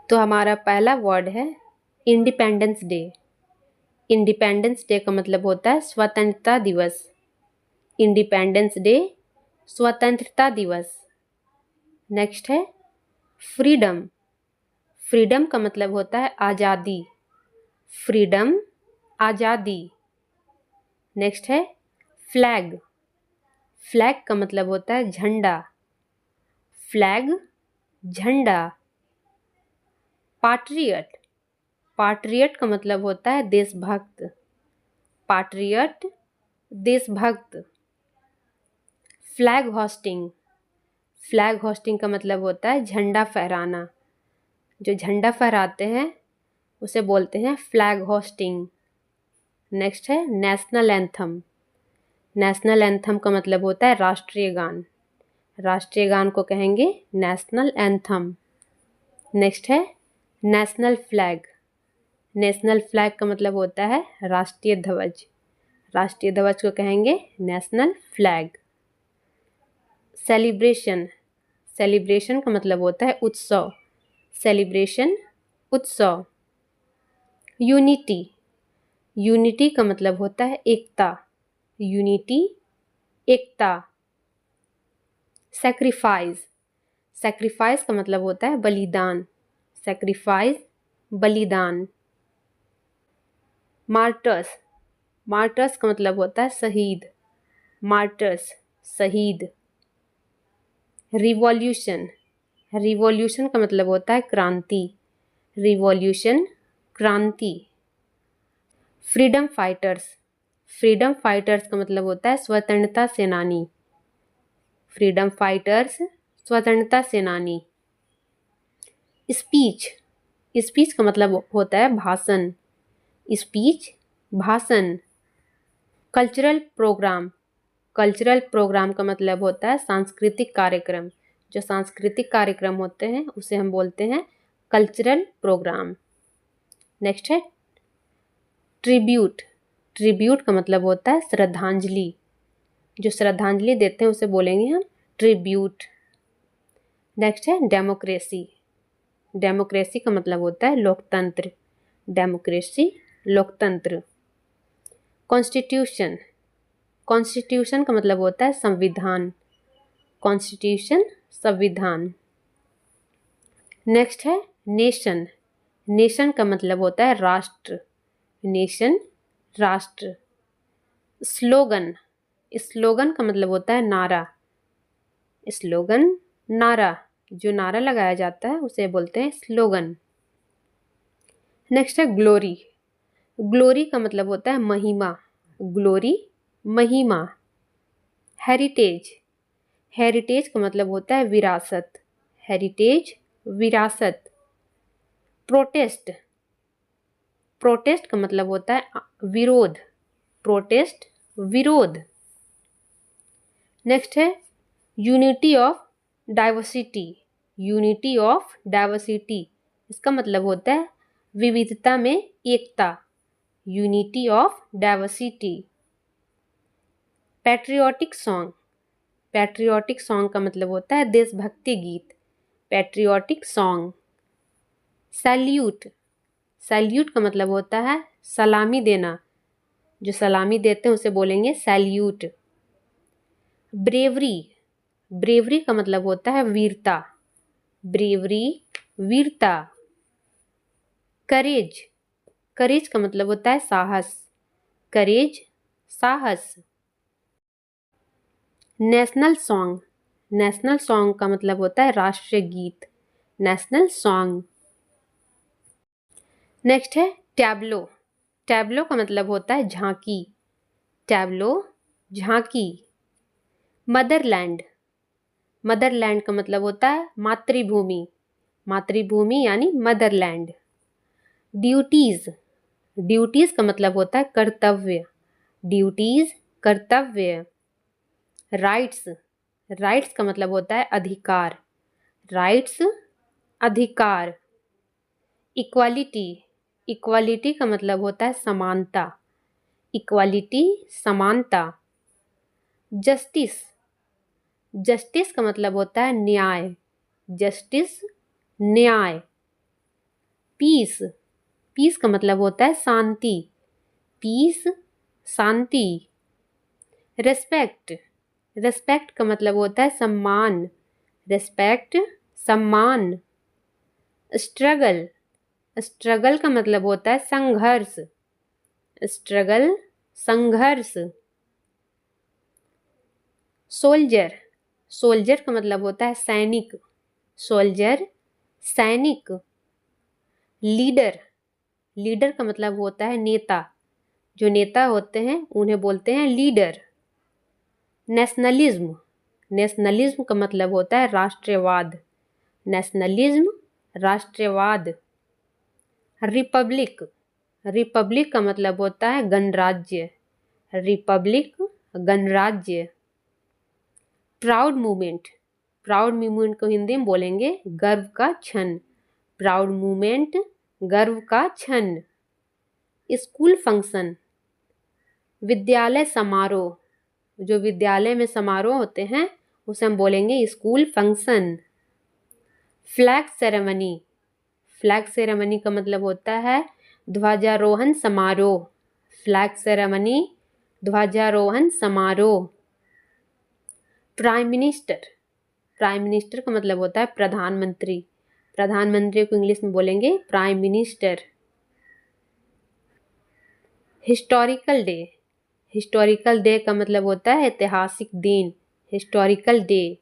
तो हमारा पहला वर्ड है इंडिपेंडेंस डे। इंडिपेंडेंस डे का मतलब होता है स्वतंत्रता दिवस। इंडिपेंडेंस डे, स्वतंत्रता दिवस। नेक्स्ट है फ्रीडम। फ्रीडम का मतलब होता है आज़ादी। फ्रीडम, आज़ादी। नेक्स्ट है फ्लैग। फ्लैग का मतलब होता है झंडा। फ्लैग, झंडा। पाट्रियट। पाट्रियट का मतलब होता है देशभक्त। पाट्रियट, देशभक्त। Flag hosting. फ्लैग होस्टिंग का मतलब होता है झंडा फहराना। जो झंडा फहराते हैं उसे बोलते हैं फ्लैग होस्टिंग। नेक्स्ट है नेशनल एंथम। नेशनल एंथम का मतलब होता है राष्ट्रीय गान। राष्ट्रीय गान को कहेंगे नेशनल एंथम। नेक्स्ट है नेशनल फ्लैग। नेशनल फ्लैग का मतलब होता है राष्ट्रीय ध्वज। राष्ट्रीय ध्वज को कहेंगे नेशनल फ्लैग। सेलिब्रेशन। सेलिब्रेशन का मतलब होता है उत्सव। सेलिब्रेशन, उत्सव। यूनिटी। यूनिटी का मतलब होता है एकता। यूनिटी, एकता। सैक्रिफाइस। सैक्रिफाइस का मतलब होता है बलिदान। सैक्रिफाइस, बलिदान। मार्टर्स। मार्टर्स का मतलब होता है शहीद। मार्टर्स, शहीद। रिवॉल्यूशन। रिवॉल्यूशन का मतलब होता है क्रांति। रिवॉल्यूशन, क्रांति। Freedom fighters. फ्रीडम फाइटर्स का मतलब होता है स्वतंत्रता सेनानी। फ्रीडम फाइटर्स, स्वतंत्रता सेनानी। स्पीच। स्पीच का मतलब होता है भाषण। स्पीच, भाषण। Cultural programme. कल्चरल प्रोग्राम का मतलब होता है सांस्कृतिक कार्यक्रम। जो सांस्कृतिक कार्यक्रम होते हैं उसे हम बोलते हैं कल्चरल प्रोग्राम। नेक्स्ट है ट्रिब्यूट। ट्रिब्यूट का मतलब होता है श्रद्धांजलि। जो श्रद्धांजलि देते हैं उसे बोलेंगे हम ट्रिब्यूट। नेक्स्ट है डेमोक्रेसी। डेमोक्रेसी का मतलब होता है लोकतंत्र। डेमोक्रेसी, लोकतंत्र। कॉन्स्टिट्यूशन। कॉन्स्टिट्यूशन का मतलब होता है संविधान। कॉन्स्टिट्यूशन, संविधान। नेक्स्ट है नेशन। नेशन का मतलब होता है राष्ट्र। नेशन, राष्ट्र। स्लोगन। स्लोगन का मतलब होता है नारा। स्लोगन, नारा। जो नारा लगाया जाता है उसे बोलते हैं स्लोगन। नेक्स्ट है ग्लोरी। ग्लोरी का मतलब होता है महिमा। ग्लोरी, महिमा। हेरिटेज। हेरिटेज का मतलब होता है विरासत। हेरिटेज, विरासत। प्रोटेस्ट। प्रोटेस्ट का मतलब होता है विरोध। प्रोटेस्ट, विरोध। नेक्स्ट है unity of diversity. Unity of diversity, इसका मतलब होता है विविधता में एकता। Unity of diversity. Patriotic song. Patriotic song का मतलब होता है देशभक्ति गीत। Patriotic song. सैल्यूट। सैल्यूट का मतलब होता है सलामी देना। जो सलामी देते हैं उसे बोलेंगे सैल्यूट। ब्रेवरी। ब्रेवरी का मतलब होता है वीरता। ब्रेवरी, वीरता। करेज। करेज का मतलब होता है साहस। करेज, साहस। National song. नेशनल सॉन्ग का मतलब होता है राष्ट्रीय गीत। National song. नेक्स्ट है टैब्लो। टैब्लो का मतलब होता है झांकी। टैब्लो, झांकी। मदरलैंड। मदरलैंड का मतलब होता है मातृभूमि। मातृभूमि यानी मदरलैंड। ड्यूटीज। ड्यूटीज का मतलब होता है कर्तव्य। ड्यूटीज, कर्तव्य। राइट्स। राइट्स का मतलब होता है अधिकार। राइट्स, अधिकार। इक्वालिटी। इक्वालिटी का मतलब होता है समानता। इक्वालिटी, समानता। जस्टिस। जस्टिस का मतलब होता है न्याय। जस्टिस, न्याय। पीस, पीस का मतलब होता है शांति, पीस शांति। रेस्पेक्ट, रेस्पेक्ट का मतलब होता है सम्मान, रेस्पेक्ट सम्मान। स्ट्रगल, स्ट्रगल का मतलब होता है संघर्ष, स्ट्रगल संघर्ष। सोल्जर, सोल्जर का मतलब होता है सैनिक, सोल्जर सैनिक। लीडर, लीडर का मतलब होता है नेता, जो नेता होते हैं उन्हें बोलते हैं लीडर। नेशनलिज्म, नेशनलिज्म का मतलब होता है राष्ट्रवाद, नेशनलिज्म राष्ट्रवाद। रिपब्लिक, रिपब्लिक का मतलब होता है गणराज्य, रिपब्लिक गणराज्य। प्राउड मूवमेंट, प्राउड मूवमेंट को हिंदी में बोलेंगे गर्व का क्षण, प्राउड मूवमेंट गर्व का क्षण। स्कूल फंक्शन, विद्यालय समारोह, जो विद्यालय में समारोह होते हैं उसे हम बोलेंगे school function. Flag ceremony, flag ceremony का मतलब होता है ध्वजारोहण समारोह, फ्लैग सेरेमनी ध्वजारोहण समारोह। प्राइम मिनिस्टर, प्राइम मिनिस्टर का मतलब होता है प्रधानमंत्री, प्रधानमंत्री को इंग्लिश में बोलेंगे prime minister. Historical day, historical day का मतलब होता है ऐतिहासिक दिन, हिस्टोरिकल डे।